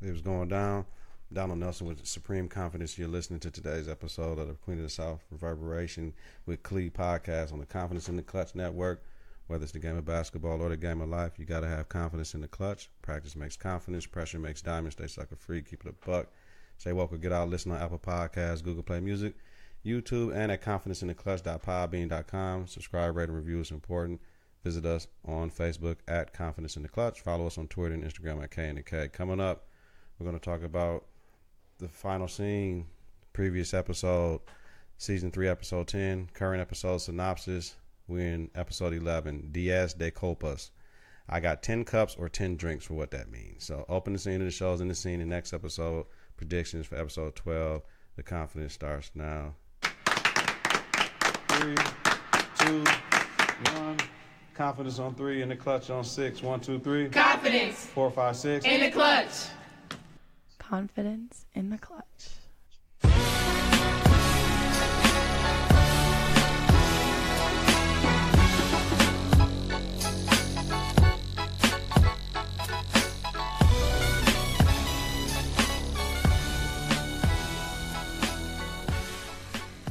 It was going down. Donald Nelson with Supreme Confidence. You're listening to today's episode of the Queen of the South Reverberation with Cle podcast on the Confidence in the Klutch Network. Whether it's the game of basketball or the game of life, you got to have confidence in the clutch. Practice makes confidence. Pressure makes diamonds. Stay sucker free. Keep it a buck. Say welcome. Get out. Listen on Apple Podcasts, Google Play Music, YouTube, and at confidenceintheclutch.podbean.com. Subscribe, rate, and review is important. Visit us on Facebook at Confidence in the Klutch. Follow us on Twitter and Instagram at K&K. Coming up, we're going to talk about the final scene, previous episode, season 3, episode 10, current episode synopsis. We're in episode 11, Diez de Copas. I got 10 cups or 10 drinks for what that means. So open the scene of the shows in the scene. The next episode, predictions for episode 12. The confidence starts now. 3, 2, 1. Confidence on 3 and the clutch on 6. 1, 2, 3. Confidence. 4, 5, 6. In the clutch. Confidence in the clutch.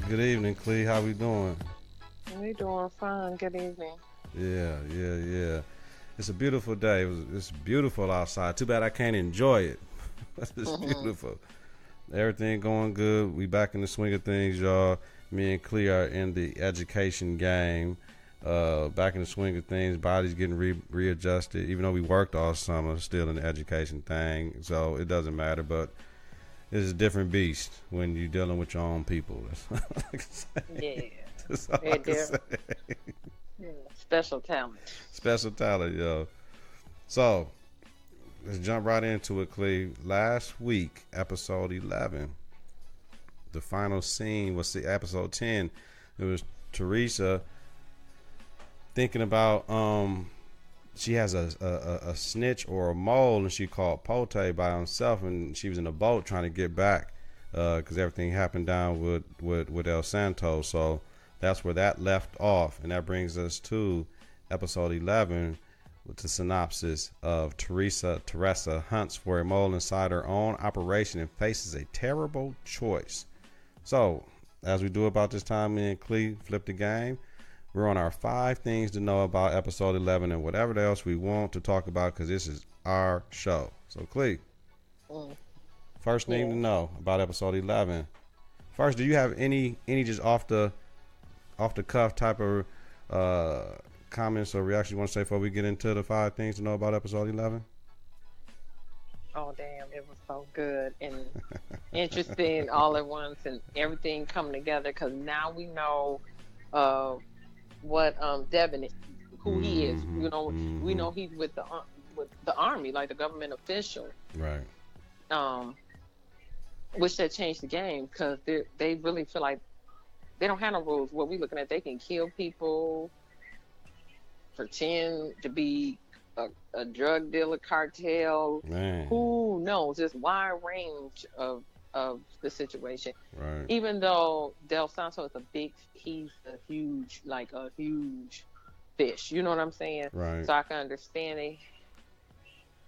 Good evening, Cle. How we doing? We doing fine. Good evening. Yeah. It's a beautiful day. It's beautiful outside. Too bad I can't enjoy it. It's beautiful. Everything going good. We back in the swing of things, y'all. Me and Cle are in the education game. Back in the swing of things. Body's getting readjusted. Even though we worked all summer, still in the education thing. So it doesn't matter, but it's a different beast when you're dealing with your own people. That's all I can say. Yeah. That's all I can say. Yeah. Special talent. Special talent, yo. So, let's jump right into it, Cle. Last week, episode 11, the final scene was the episode 10. It was Teresa thinking about she has a snitch or a mole, and she called Pote by himself, and she was in a boat trying to get back because everything happened down with El Santo. So that's where that left off, and that brings us to episode 11 with the synopsis of Teresa hunts for a mole inside her own operation and faces a terrible choice. So, as we do about this time, me and Cle flip the game. We're on our 5 things to know about episode 11 and whatever else we want to talk about, because this is our show. So, Cle, first thing to know about episode 11. First, do you have any just off the cuff type of comments or reactions you want to say before we get into the 5 things to know about episode 11? Oh, damn. It was so good and interesting all at once, and everything coming together, because now we know what Devon, who he is. You know, we know he's with the army, like the government official. Right. Which that changed the game, because they really feel like they don't have no rules. What we looking at, they can kill people, pretend to be a drug dealer cartel. Man. Who knows? Just wide range of the situation. Right. Even though Del Santo is he's a huge fish. You know what I'm saying? Right. So I can understand it.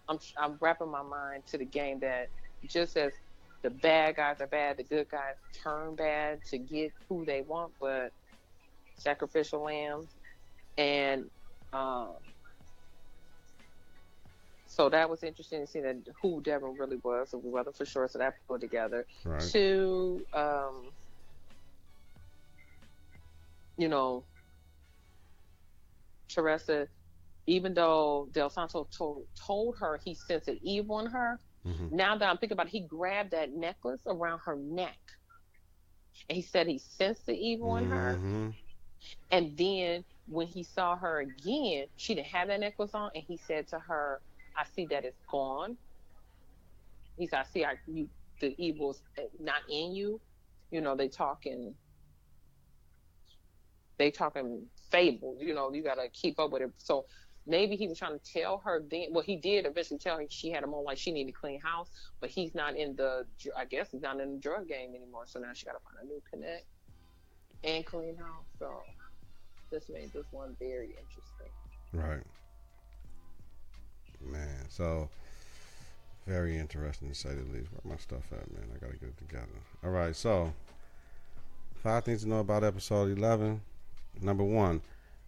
I'm wrapping my mind to the game that just as the bad guys are bad, the good guys turn bad to get who they want, but sacrificial lambs. And so that was interesting to see that who Devon really was. So we wasn't for sure, so that put together. Right. To Teresa, even though Del Santo told her he sensed an evil in her, now that I'm thinking about it, he grabbed that necklace around her neck, and he said he sensed the evil in her. And then when he saw her again, she didn't have that necklace on, and he said to her, I see that it's gone. He said, I see the evil's not in you. You know, they talking fables. You know, you got to keep up with it. So maybe he was trying to tell her then. Well, he did eventually tell her she had a moment like she needed to clean house, but he's not in I guess he's not in the drug game anymore. So now she got to find a new connect and clean house. So this made this one very interesting. Right. Man, so Very interesting to say the least. Where my stuff at, man? I gotta get it together. All right, so 5 things to know about episode 11. Number 1,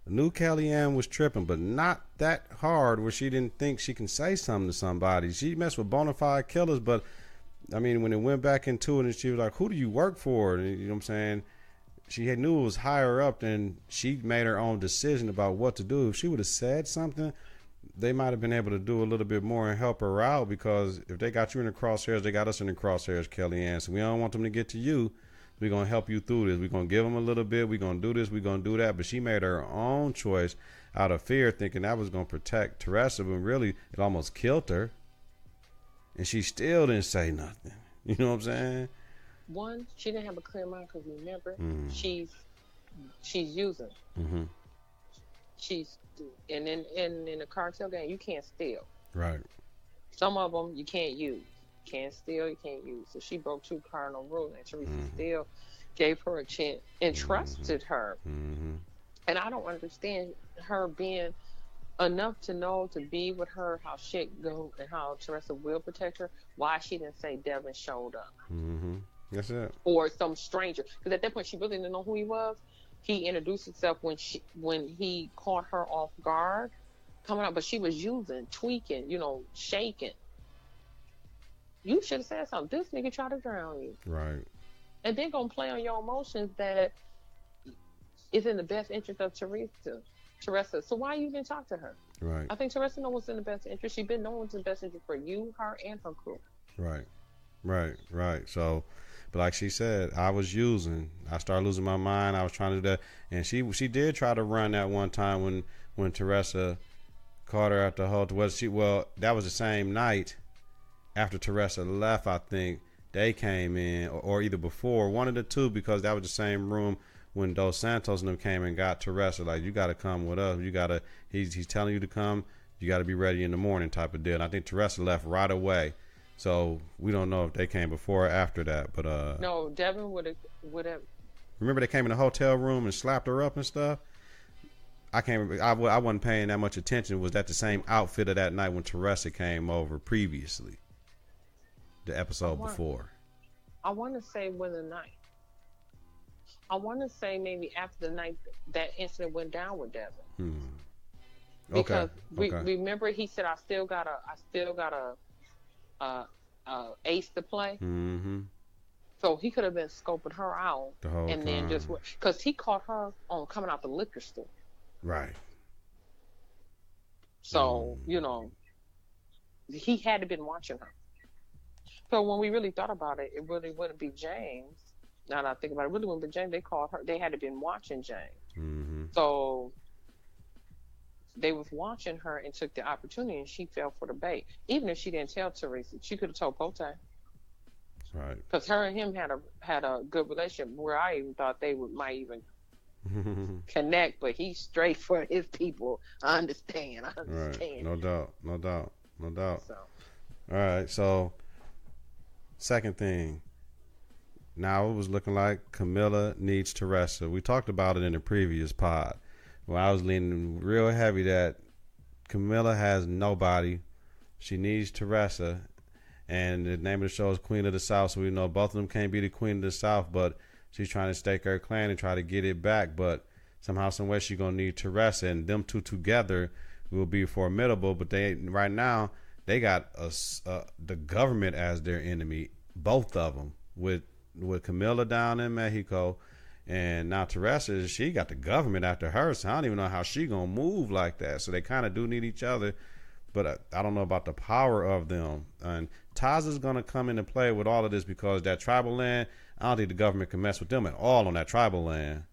the new Kellyanne was tripping, but not that hard where she didn't think she can say something to somebody. She messed with bona fide killers, but I mean, when it went back into it and she was like, who do you work for? And, you know what I'm saying? She knew it was higher up, and she made her own decision about what to do. If she would have said something, they might have been able to do a little bit more and help her out, because if they got you in the crosshairs, they got us in the crosshairs, Kellyanne. So we don't want them to get to you. We're going to help you through this. We're going to give them a little bit. We're going to do this. We're going to do that. But she made her own choice out of fear, thinking that was going to protect Teresa, but really it almost killed her. And she still didn't say nothing. You know what I'm saying? One, she didn't have a clear mind because remember, she's using. Mm-hmm. She's and in the cartel game, you can't steal. Right. Some of them you can't use. You can't steal, you can't use. So she broke 2 cardinal rules, and Teresa still gave her a chance and trusted her. Mm-hmm. And I don't understand her being enough to know to be with her, how shit go, and how Teresa will protect her. Why she didn't say Devon showed up. Mm-hmm. That's it. Or some stranger, because at that point she really didn't know who he was. He introduced himself when he caught her off guard coming out, but she was using, tweaking, shaking. You should have said something. This nigga tried to drown you. Right. And then gonna play on your emotions that is in the best interest of Teresa. So why you even talk to her? Right. I think Teresa knows what's in the best interest. She's been knowing what's in the best interest for you, her, and her crew. Right. So, but like she said, I was using. I started losing my mind. I was trying to do that, and she did try to run that one time when Teresa caught her at the hotel. Well, that was the same night after Teresa left. I think they came in, or either before, one of the two, because that was the same room when Dos Santos and them came and got Teresa. Like, you got to come with us. You got to. He's telling you to come. You got to be ready in the morning, type of deal. And I think Teresa left right away. So we don't know if they came before or after that, but no, Devon would have. Remember they came in the hotel room and slapped her up and stuff. I wasn't paying that much attention. Was that the same outfit of that night when Teresa came over previously? The episode before. I want to say when the night. I want to say maybe after the night that incident went down with Devon. Okay. Because remember he said I still got a ace to play. Mm-hmm. So he could have been scoping her out the whole and time. then just because he caught her on coming out the liquor store. Right. So he had to been watching her. So when we really thought about it, it really wouldn't be James. Now that I think about it, it really wouldn't be James. They called her. They had to been watching James. Mm-hmm. So they was watching her and took the opportunity, and she fell for the bait. Even if she didn't tell Teresa, she could have told Pote. Right. Because her and him had a good relationship, where I even thought they might even connect. But he's straight for his people. I understand. Right. No doubt. So. All right. So, second thing. Now it was looking like Camilla needs Teresa. We talked about it in the previous pod. Well, I was leaning real heavy that Camilla has nobody. She needs Teresa. And the name of the show is Queen of the South, so we know both of them can't be the Queen of the South, but she's trying to stake her claim and try to get it back. But somehow, some way, she's going to need Teresa, and them two together will be formidable. But right now, they got the government as their enemy, both of them, with Camilla down in Mexico. And now Teresa, she got the government after her, so I don't even know how she gonna move like that. So they kind of do need each other, but I don't know about the power of them. And Taza's gonna come into play with all of this because that tribal land, I don't think the government can mess with them at all on that tribal land.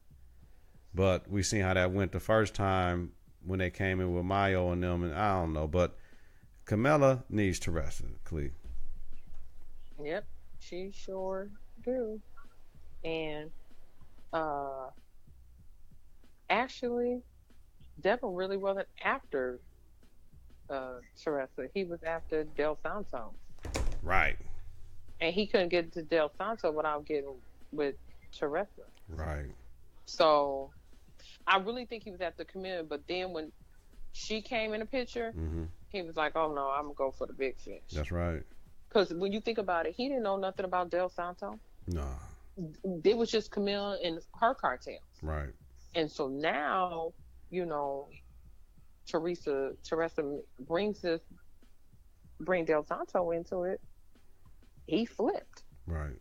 But we seen how that went the first time when they came in with Mayo and them, and I don't know. But Camilla needs Teresa, Cle. Yep, she sure do. And actually, Devon really wasn't after Teresa. He was after Del Santo. Right. And he couldn't get to Del Santo without getting with Teresa. Right. So I really think he was after Camilla, but then when she came in the picture, He was like, "Oh no, I'm gonna go for the big fish." That's right. Because when you think about it, he didn't know nothing about Del Santo. Nah. It was just Camilla and her cartels. Right. And so now, you know, Teresa bring Del Santo into it. He flipped. Right.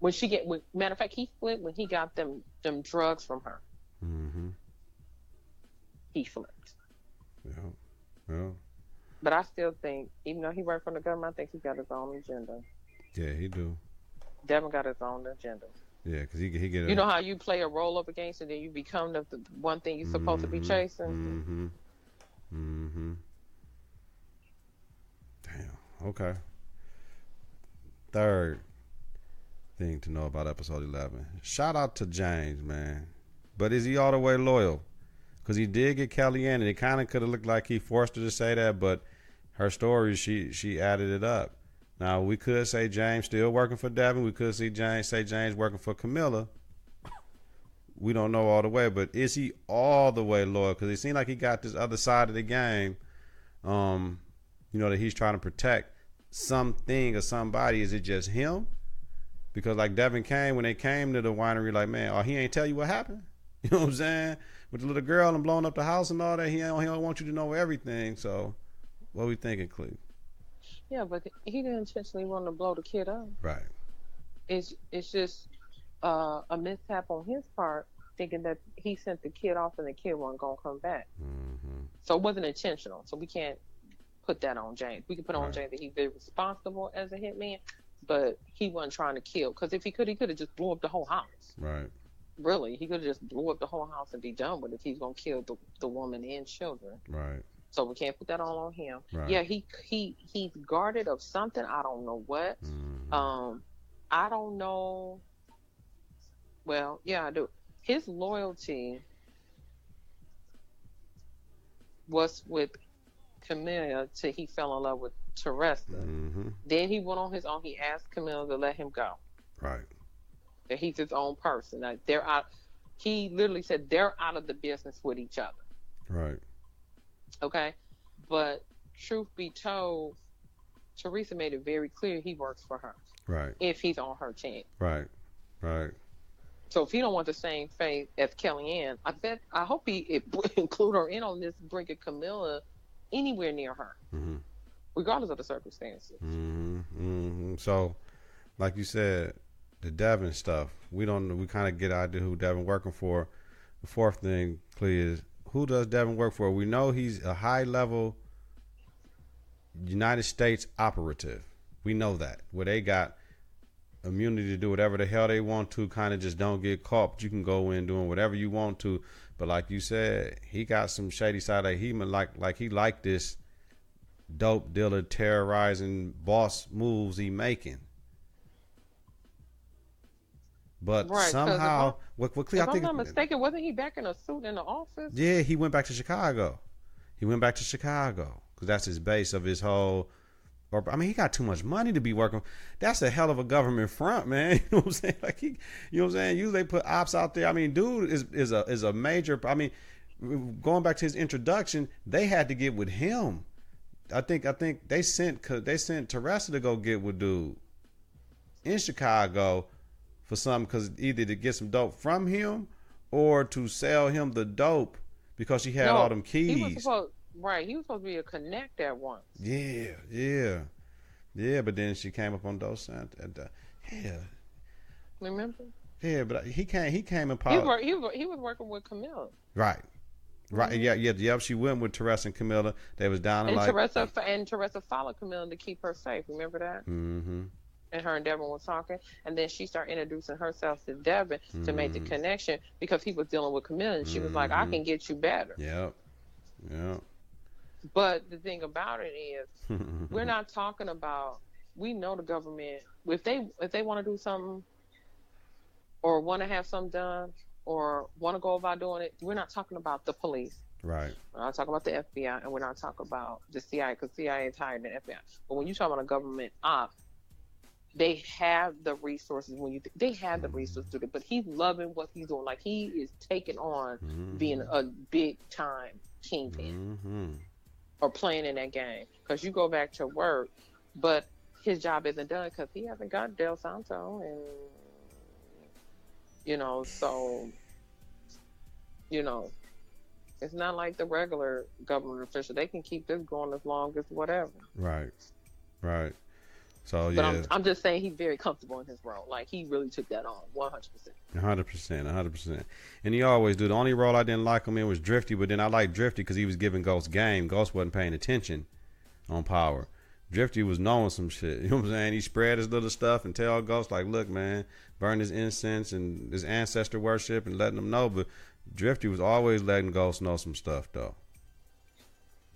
Matter of fact, he flipped when he got them drugs from her. Mm-hmm. He flipped. Yeah. But I still think, even though he worked for the government, I think he got his own agenda. Yeah, he do. Devon got his own agenda. Yeah, because he get. You know how you play a role up against and then you become the one thing you're supposed to be chasing? Mm-hmm. Damn. Okay. Third thing to know about episode 11. Shout out to James, man. But is he all the way loyal? Because he did get Kellyanne, and it kind of could have looked like he forced her to say that, but her story, she added it up. Now, we could say James still working for Devon. We could say James working for Camilla. We don't know all the way, but is he all the way loyal? Because it seemed like he got this other side of the game, that he's trying to protect something or somebody. Is it just him? Because like Devon came, when they came to the winery, like, man, he ain't tell you what happened? You know what I'm saying? With the little girl and blowing up the house and all that, he don't want you to know everything. So what we thinking, Cle? Yeah, but he didn't intentionally want to blow the kid up. Right. It's just a mishap on his part, thinking that he sent the kid off and the kid wasn't going to come back. Mm-hmm. So it wasn't intentional. So we can't put that on James. We can put on James that he's very responsible as a hitman, but he wasn't trying to kill. Because if he could have just blew up the whole house. Right. Really, he could have just blew up the whole house and be done with it if he's going to kill the woman and children. Right. So we can't put that all on him. Right. Yeah, he's guarded of something. I don't know what. Mm-hmm. I don't know. Well, yeah, I do. His loyalty was with Camilla till he fell in love with Teresa. Mm-hmm. Then he went on his own. He asked Camilla to let him go. Right. That he's his own person. Like they're out. He literally said they're out of the business with each other. Right. Okay, but truth be told, Teresa made it very clear he works for her. Right. If he's on her team. Right. Right. So if he don't want the same fate as Kellyanne, I hope he include her in on this, bringing Camilla anywhere near her, mm-hmm. regardless of the circumstances. Mm-hmm. Mm-hmm. So, like you said, the Devon stuff, we kind of get an idea who Devon working for. The fourth thing, Cle, is who does Devon work for? We know he's a high-level United States operative. We know that, where they got immunity to do whatever the hell they want to, kind of just don't get caught, but you can go in doing whatever you want to. But like you said, he got some shady side. Like he liked this dope dealer terrorizing boss moves he making. But right, somehow, if I'm not mistaken, wasn't he back in a suit in the office? Yeah, he went back to Chicago. Because that's his base of his whole. He got too much money to be working. That's a hell of a government front, man. You know what I'm saying? Like you know what I'm saying? Usually they put ops out there. I mean, dude is a major. I mean, going back to his introduction, they had to get with him. I think they sent Teresa to go get with dude in Chicago for something, because either to get some dope from him or to sell him the dope because she had all them keys. He was supposed to be a connect at once. Yeah. But then she came up on Dos Santos. Remember? Yeah, but he came and he was working with Camilla. Right. Mm-hmm. Yeah. She went with Teresa and Camilla. They was down and Teresa followed Camilla to keep her safe. Remember that? Mm-hmm. And her and Devon was talking, and then she started introducing herself to Devon to make the connection, because he was dealing with Camilla, and she was like, "I can get you better." Yep. But the thing about it is, we're not talking about. We know the government. If they want to do something, or want to have something done, or want to go about doing it, we're not talking about the police. Right. We're not talking about the FBI, and we're not talking about the CIA, because CIA is higher than FBI. But when you talk about a government op, they have the resources. They have the resources to do it, but he's loving what he's doing. Like, he is taking on being a big time kingpin. or playing in that game. Because you go back to work, but his job isn't done because he hasn't got Del Santo, and so it's not like the regular government official. They can keep this going as long as whatever. Right. So but I'm just saying he's very comfortable in his role. Like, he really took that on 100%. 100%. And he always do. The only role I didn't like him in was Drifty, but then I liked Drifty because he was giving Ghost game. Ghost wasn't paying attention on Power. Drifty was knowing some shit. You know what I'm saying? He spread his little stuff and tell Ghost, like, look, man, burn his incense and his ancestor worship and letting them know. But Drifty was always letting Ghost know some stuff, though.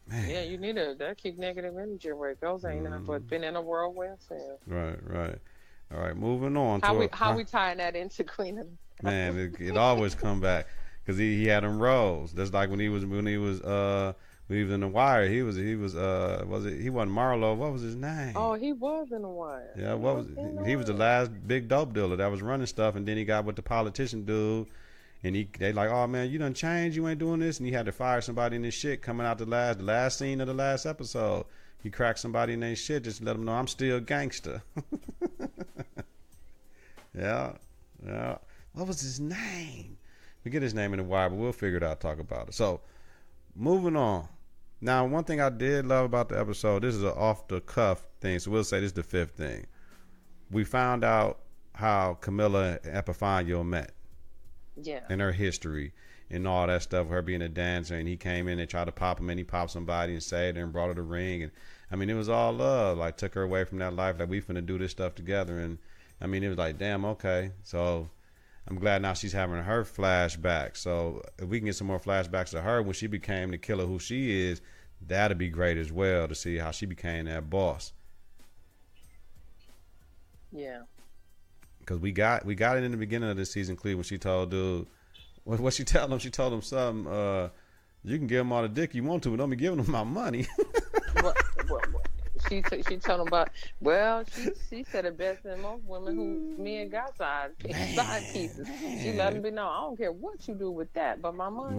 Man. Yeah, you need that keep negative energy where it goes. Ain't nothing but been in a whirlwind. Right. All right, moving on. How we tying that into Queen of the Man, it always come back because he had them roles. That's like when he was in the Wire. He wasn't Marlo? What was his name? Oh, he was in the Wire. Yeah, he was the last big dope dealer that was running stuff, and then he got with the politician dude. And they like, oh man, you done changed, you ain't doing this, and he had to fire somebody in his shit coming out the last scene of the last episode. He cracked somebody in their shit just to let them know I'm still gangster. Yeah. What was his name? Forget his name in the Wire, but we'll figure it out. Talk about it. So, moving on. Now, one thing I did love about the episode, this is an off the cuff thing, so we'll say this is the fifth thing. We found out how Camilla and Epifanio met. Yeah. And her history and all that stuff, her being a dancer, and he came in and tried to pop him, and he popped somebody and saved her and brought her the ring, and I mean, it was all love. Like, took her away from that life, like, we finna do this stuff together. And I mean, it was like, damn, okay. So I'm glad now she's having her flashback. So if we can get some more flashbacks of her when she became the killer who she is, that'd be great as well, to see how she became that boss. Yeah. Because we got it in the beginning of this season, Cle, when she told dude, what she told him? She told him something, you can give him all the dick you want to, but don't be giving him my money. what? She told him about, well, she said it best than most women who men got side pieces. She let him be known, I don't care what you do with that, but my money,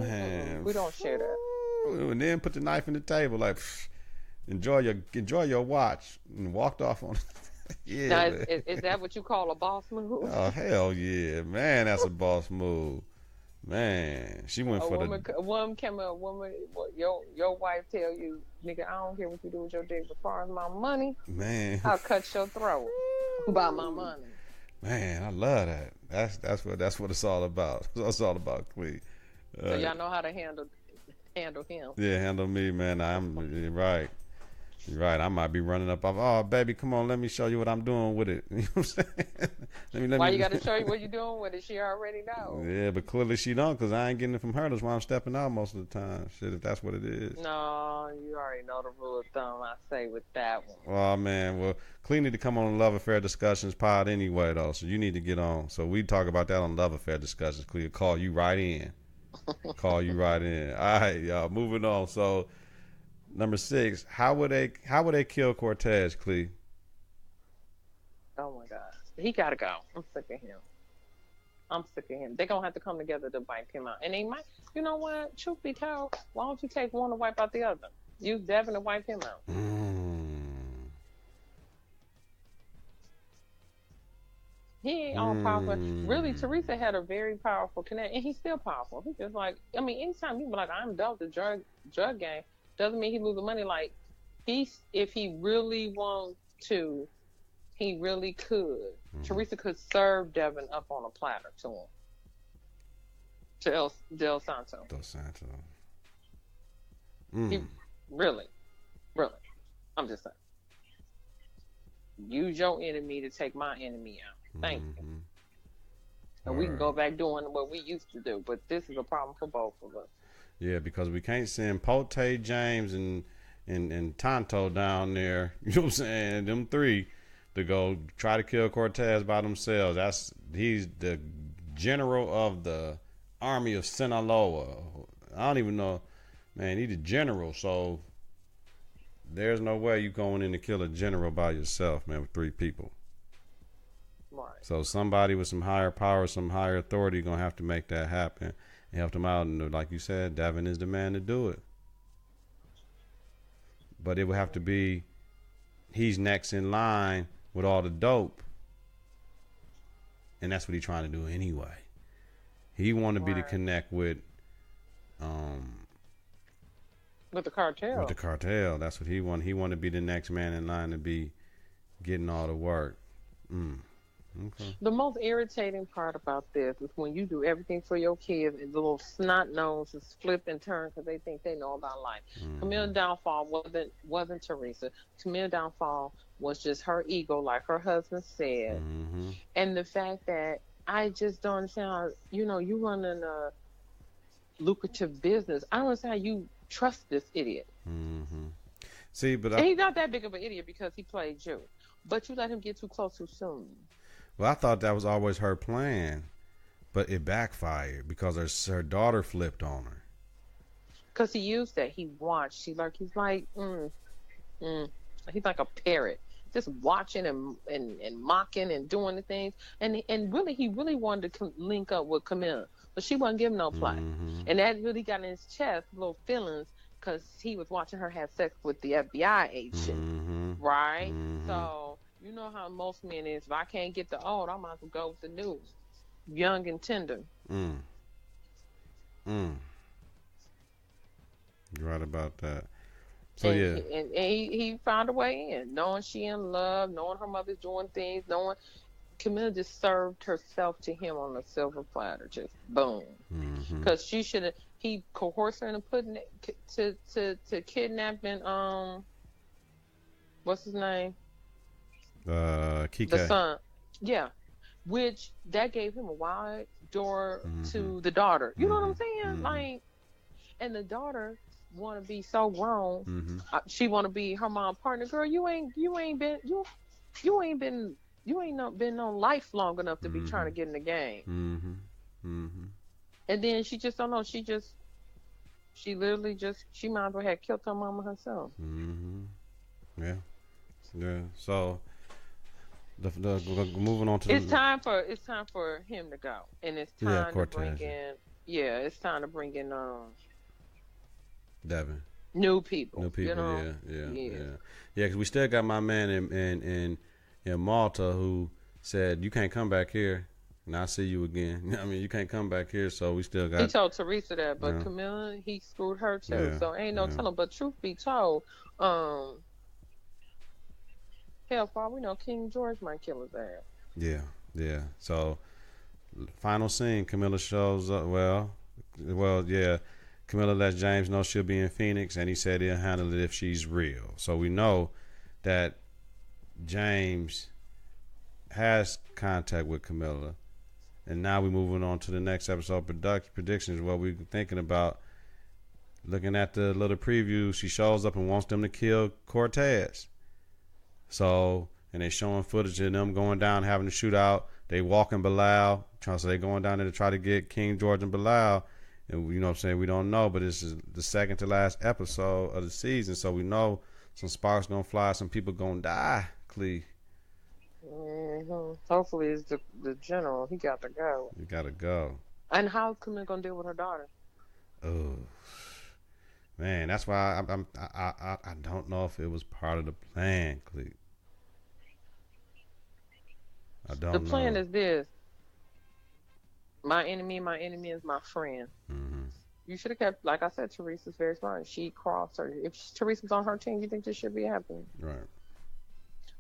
we don't share that. And then put the knife in the table, like, enjoy your watch, and walked off on it. Yeah. Now, is that what you call a boss move? Oh, hell yeah, man, that's a boss move. Man, she went for a woman came up. Your wife tell you, nigga, I don't care what you do with your dick, as far as my money, man, I'll cut your throat by my money. Man, I love that. That's what it's all about. That's what it's all about, Cle. So y'all know how to handle him. Yeah, handle me, man. You're right. You're right. I might be running up off. Oh, baby, come on. Let me show you what I'm doing with it. You know what I'm saying? Why you got to show you what you're doing with it? She already knows. Yeah, but clearly she don't, because I ain't getting it from her. That's why I'm stepping out most of the time. Shit, if that's what it is. No, you already know the rule of thumb I say with that one. Oh, man. Well, Cle need to come on Love Affair Discussions pod anyway, though. So you need to get on. So we talk about that on Love Affair Discussions. Cle, call you right in. All right, y'all. Moving on. So, number 6, how would they kill Cortez, Cle? Oh my God, he gotta go. I'm sick of him. They're gonna have to come together to wipe him out, and they might. You know what? Truth be told, why don't you take one to wipe out the other? Use Devon to wipe him out. He ain't all powerful. Really, Teresa had a very powerful connect, and he's still powerful. He's just like, I mean, anytime you be like, I'm done with the drug game, doesn't mean he losing money. Like, if he really wants to, he really could. Teresa could serve Devon up on a platter to him. To Del Santo. He, really. I'm just saying. Use your enemy to take my enemy out. Thank you. And we can go back doing what we used to do, but this is a problem for both of us. Yeah, because we can't send Pote, James, and Tonto down there. You know what I'm saying? Them 3 to go try to kill Cortez by themselves. He's the general of the army of Sinaloa. I don't even know, man. He's the general, so there's no way you going in to kill a general by yourself, man, with 3 people. Right. So somebody with some higher power, some higher authority, gonna have to make that happen and help them out. And like you said, Devon is the man to do it. but it would have to be he's next in line with all the dope, and that's what he's trying to do anyway. He want to be to connect with the cartel. With the cartel, that's what he want. He want to be the next man in line to be getting all the work. Okay. The most irritating part about this is when you do everything for your kids and the little snot noses flip and turn because they think they know about life. Camilla's downfall wasn't Teresa. Camilla's downfall was just her ego, like her husband said, and the fact that I just don't understand how, you running a lucrative business. I don't understand how you trust this idiot. See, but and he's not that big of an idiot because he played you, but you let him get too close too soon. Well, I thought that was always her plan, but it backfired because her daughter flipped on her. Because he used that. He watched. He's like, he's like a parrot, just watching and mocking and doing the things. And really, he really wanted to link up with Camilla, but she wasn't giving no play. And that really got in his chest, little feelings, because he was watching her have sex with the FBI agent, right? So. You know how most men is. If I can't get the old, I might as well go with the new. Young and tender. You're right about that. So, and he found a way in. Knowing she in love, knowing her mother's doing things, knowing Camilla just served herself to him on a silver platter. Just boom. Because he coerced her into putting it to kidnapping, what's his name? Kike. The son, yeah, which that gave him a wide door to the daughter. You know what I'm saying? Like, and the daughter want to be so grown. She want to be her mom partner. Girl, you ain't been on life long enough to be trying to get in the game. And then she just don't know. She literally she might as well have killed her mama herself. Yeah. So. Moving on to it's time for him to go, and it's time to bring in. Yeah, it's time to bring in Devon. New people. Yeah. Because we still got my man in Malta who said you can't come back here, and I'll see you again. I mean, you can't come back here, so we still got. He told Teresa that, but Camilla, he screwed her too. So ain't no telling. But truth be told, hell, for all we know, King George might kill his ass. Yeah. So, final scene, Camilla shows up. Well, yeah. Camilla lets James know she'll be in Phoenix, and he said he'll handle it if she's real. So we know that James has contact with Camilla. And now we're moving on to the next episode predictions, what we're thinking about. Looking at the little preview, she shows up and wants them to kill Cortez. So, and they showing footage of them going down, having a shootout. They walking Bilal. So they going down there to try to get King George and Bilal. And you know what I'm saying? We don't know, but this is the second to last episode of the season. So we know some sparks going to fly, some people going to die, Cle. Hopefully it's the general. He got to go. You got to go. And how's Camilla going to deal with her daughter? Oh, man, that's why I don't know if it was part of the plan, Cle. I don't know. The plan is this. My enemy is my friend. You should have kept, like I said, Teresa's very smart. She crossed her. If Teresa's on her team, you think this should be happening. Right.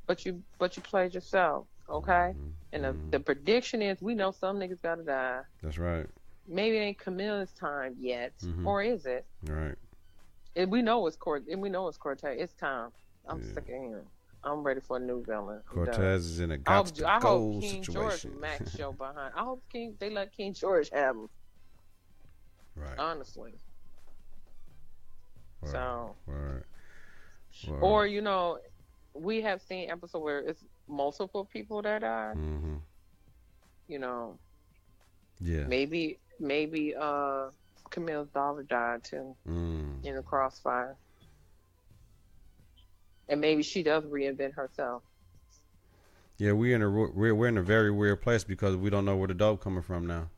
But you played yourself, okay? And the prediction is we know some niggas gotta die. That's right. Maybe it ain't Camilla's time yet, or is it? Right. And we know it's Cortez. It's time. I'm sick of him. I'm ready for a new villain. Cortez is in a I goal hope King situation. George Max show behind. I hope they let King George have him. Right. Honestly. Right. So. Right. Or we have seen episodes where it's multiple people that die. Yeah. Maybe Camilla's daughter died too in the crossfire. And maybe she does reinvent herself. Yeah, we're in a very weird place because we don't know where the dope coming from now.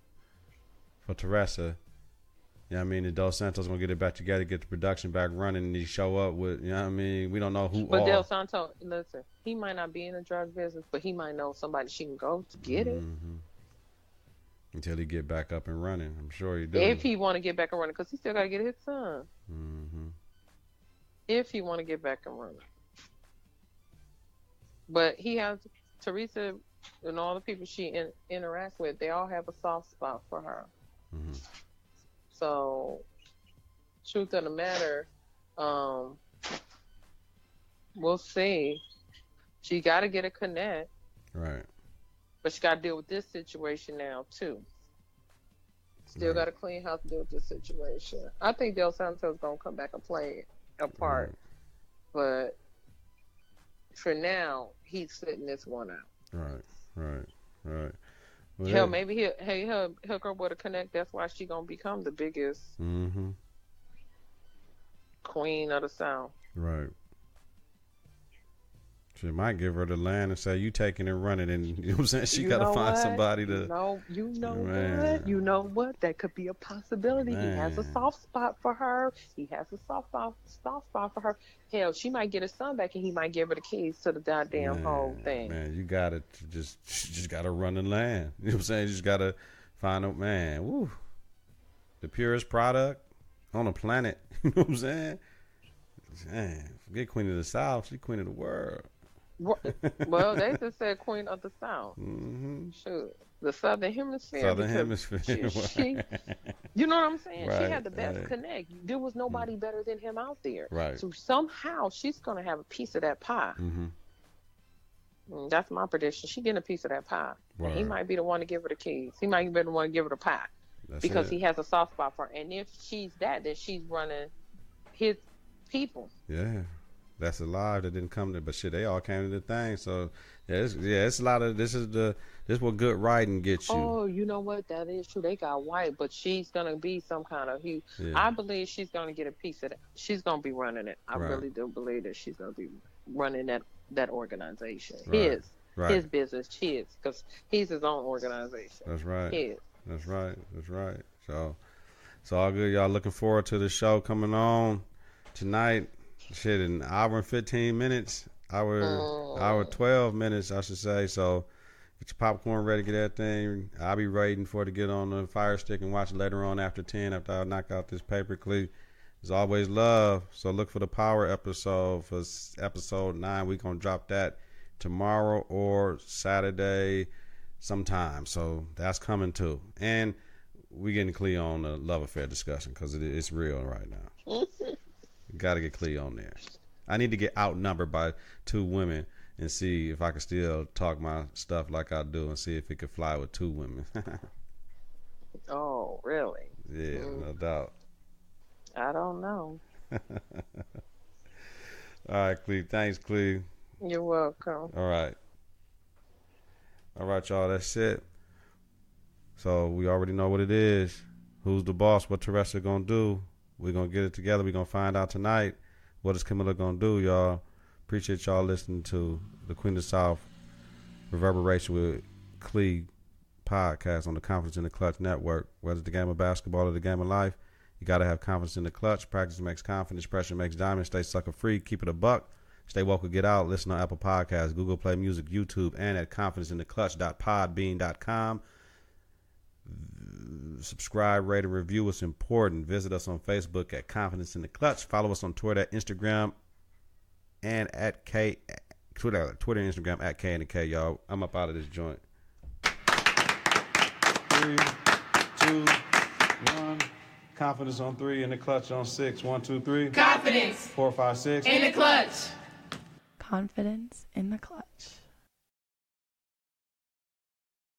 For Teresa, You know what I mean? And Dos Santos going to get it back together, get the production back running, and he show up with, you know what I mean? We don't know who But Del Santos, listen, he might not be in the drug business, but he might know somebody she can go to get it. Until he get back up and running. I'm sure he do. If he want to get back and running, because he still got to get his son. If he want to get back and running. But he has, Teresa and all the people she interact with, they all have a soft spot for her. So, truth of the matter, we'll see. She got to get a connect. Right. But she got to deal with this situation now, too. Still got to clean house to deal with this situation. I think Del Santos going to come back and play a part. But for now, he's sitting this one out. Right. Well, Hell, maybe he'll hook her with a connect. That's why she going to become the biggest queen of the South. Right. She might give her the land and say, you taking and running, and you know what I'm saying? She got to find somebody to... You know what? That could be a possibility. Man. He has a soft spot for her. Soft spot for her. Hell, she might get her son back, and he might give her the keys to the goddamn whole thing. Man, you got to just got to run the land. You know what I'm saying? You just got to find a... Man, woo. The purest product on the planet. You know what I'm saying? Man, forget Queen of the South. She's Queen of the world. Well, they just said Queen of the South. Sure. The Southern Hemisphere. She, you know what I'm saying? Right, she had the best connect. There was nobody better than him out there. Right. So somehow she's going to have a piece of that pie. That's my prediction. She's getting a piece of that pie. And he might be the one to give her the keys. He might be the one to give her the pie. Because he has a soft spot for her. And if she's that, then she's running his people. Yeah. That's alive that didn't come to, but shit, they all came to the thing. So it's a lot of this is what good writing gets you. Oh, you know what? That is true. They got white, but she's gonna be some kind of I believe she's gonna get a piece of that. She's gonna be running it. I really do believe that she's gonna be running that organization. His business, because he's his own organization. That's right. That's right. So it's all good. Y'all looking forward to the show coming on tonight. Shit, in an hour and 15 minutes, hour 12 minutes, I should say. So get your popcorn ready, get that thing. I'll be waiting for it to get on the Fire Stick and watch it later on after 10, after I knock out this paperclip. There's always love. So look for the Power episode for episode 9. We're going to drop that tomorrow or Saturday sometime. So that's coming too. And we're getting Cle on the love affair discussion because it's real right now. Got to get Cle on there. I need to get outnumbered by 2 women and see if I can still talk my stuff like I do and see if it could fly with 2 women. Oh, really? Yeah, no doubt. I don't know. All right, Cle. Thanks, Cle. You're welcome. All right, y'all. That's it. So we already know what it is. Who's the boss? What Teresa gonna do? We're going to get it together. We're going to find out tonight what is Camilla going to do, y'all. Appreciate y'all listening to the Queen of the South Reverberation with Cle podcast on the Confidence in the Klutch network. Whether it's the game of basketball or the game of life, you got to have confidence in the clutch. Practice makes confidence. Pressure makes diamonds. Stay sucker free. Keep it a buck. Stay woke or get out. Listen on Apple Podcasts, Google Play Music, YouTube, and at confidenceintheclutch.podbean.com. Subscribe, rate, and review. It's important. Visit us on Facebook at Confidence in the Klutch. Follow us on Twitter, Instagram, and at Twitter and Instagram at K and the K, y'all. I'm up out of this joint. 3, 2, 1. Confidence on 3 in the Klutch on 6. 1, 2, 3. Confidence 4, 5, 6 in the Klutch. Confidence in the Klutch.